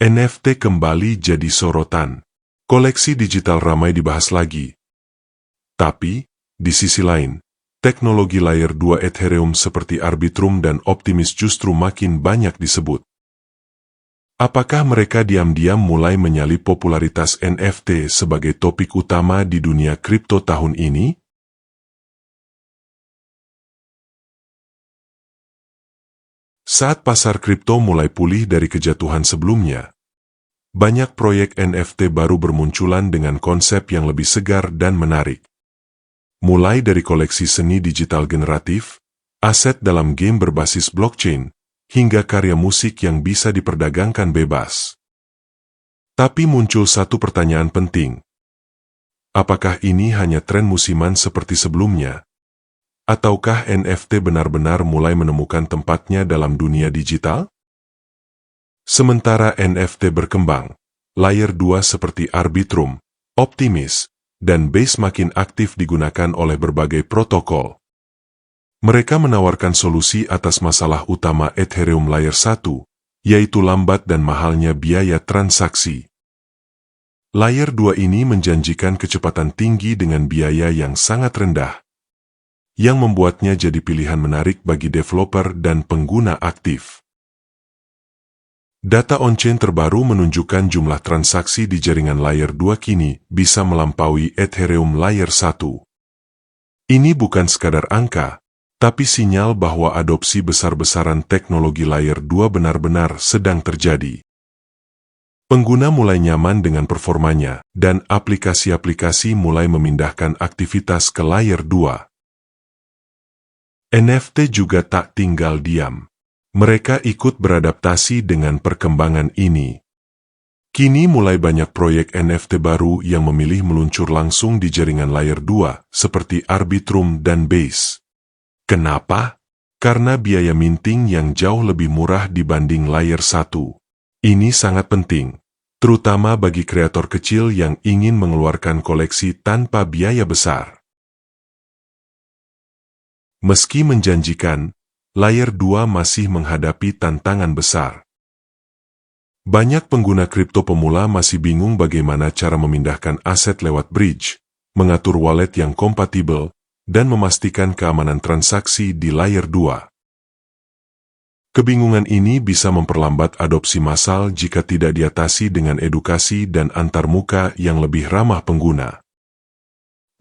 NFT kembali jadi sorotan. Koleksi digital ramai dibahas lagi. Tapi, di sisi lain, teknologi layer 2 Ethereum seperti Arbitrum dan Optimis justru makin banyak disebut. Apakah mereka diam-diam mulai menyalip popularitas NFT sebagai topik utama di dunia kripto tahun ini? Saat pasar kripto mulai pulih dari kejatuhan sebelumnya, banyak proyek NFT baru bermunculan dengan konsep yang lebih segar dan menarik. Mulai dari koleksi seni digital generatif, aset dalam game berbasis blockchain, hingga karya musik yang bisa diperdagangkan bebas. Tapi muncul satu pertanyaan penting. Apakah ini hanya tren musiman seperti sebelumnya? Ataukah NFT benar-benar mulai menemukan tempatnya dalam dunia digital? Sementara NFT berkembang, layer 2 seperti Arbitrum, Optimis, dan Base makin aktif digunakan oleh berbagai protokol. Mereka menawarkan solusi atas masalah utama Ethereum layer 1, yaitu lambat dan mahalnya biaya transaksi. Layer 2 ini menjanjikan kecepatan tinggi dengan biaya yang sangat rendah, yang membuatnya jadi pilihan menarik bagi developer dan pengguna aktif. Data on-chain terbaru menunjukkan jumlah transaksi di jaringan layer 2 kini bisa melampaui Ethereum layer 1. Ini bukan sekadar angka, tapi sinyal bahwa adopsi besar-besaran teknologi layer 2 benar-benar sedang terjadi. Pengguna mulai nyaman dengan performanya, dan aplikasi-aplikasi mulai memindahkan aktivitas ke layer 2. NFT juga tak tinggal diam. Mereka ikut beradaptasi dengan perkembangan ini. Kini mulai banyak proyek NFT baru yang memilih meluncur langsung di jaringan layer 2, seperti Arbitrum dan Base. Kenapa? Karena biaya minting yang jauh lebih murah dibanding layer 1. Ini sangat penting, terutama bagi kreator kecil yang ingin mengeluarkan koleksi tanpa biaya besar. Meski menjanjikan, layer 2 masih menghadapi tantangan besar. Banyak pengguna kripto pemula masih bingung bagaimana cara memindahkan aset lewat bridge, mengatur wallet yang kompatibel, dan memastikan keamanan transaksi di layer 2. Kebingungan ini bisa memperlambat adopsi massal jika tidak diatasi dengan edukasi dan antarmuka yang lebih ramah pengguna.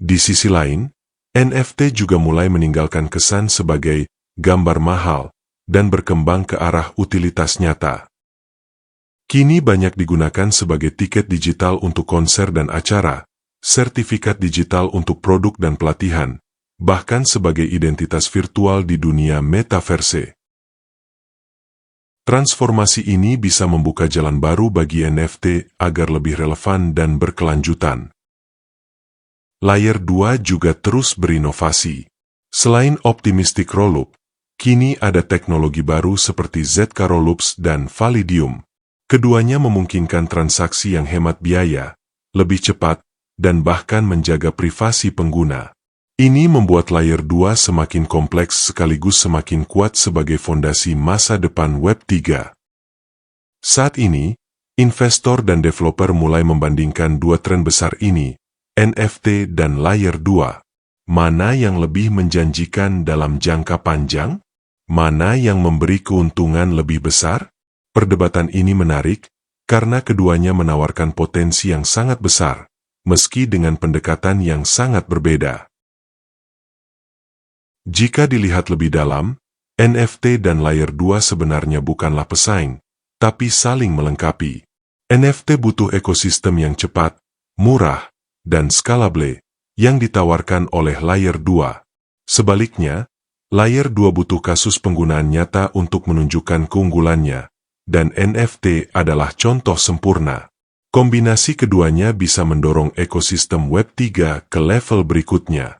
Di sisi lain, NFT juga mulai meninggalkan kesan sebagai gambar mahal dan berkembang ke arah utilitas nyata. Kini banyak digunakan sebagai tiket digital untuk konser dan acara, sertifikat digital untuk produk dan pelatihan, bahkan sebagai identitas virtual di dunia metaverse. Transformasi ini bisa membuka jalan baru bagi NFT agar lebih relevan dan berkelanjutan. Layer 2 juga terus berinovasi. Selain Optimistic Rollup, kini ada teknologi baru seperti ZK Rollups dan Validium. Keduanya memungkinkan transaksi yang hemat biaya, lebih cepat, dan bahkan menjaga privasi pengguna. Ini membuat layer 2 semakin kompleks sekaligus semakin kuat sebagai fondasi masa depan Web 3. Saat ini, investor dan developer mulai membandingkan dua tren besar ini, NFT dan layer 2. Mana yang lebih menjanjikan dalam jangka panjang? Mana yang memberi keuntungan lebih besar? Perdebatan ini menarik, karena keduanya menawarkan potensi yang sangat besar, meski dengan pendekatan yang sangat berbeda. Jika dilihat lebih dalam, NFT dan layer 2 sebenarnya bukanlah pesaing, tapi saling melengkapi. NFT butuh ekosistem yang cepat, murah, dan scalable, yang ditawarkan oleh layer 2. Sebaliknya, layer 2 butuh kasus penggunaan nyata untuk menunjukkan keunggulannya, dan NFT adalah contoh sempurna. Kombinasi keduanya bisa mendorong ekosistem Web 3 ke level berikutnya.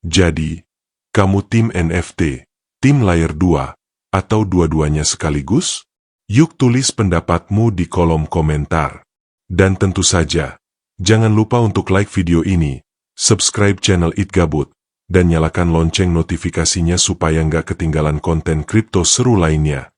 Jadi, kamu tim NFT, tim layer 2, atau dua-duanya sekaligus? Yuk tulis pendapatmu di kolom komentar. Dan tentu saja, jangan lupa untuk like video ini, subscribe channel Itgabut, dan nyalakan lonceng notifikasinya supaya nggak ketinggalan konten kripto seru lainnya.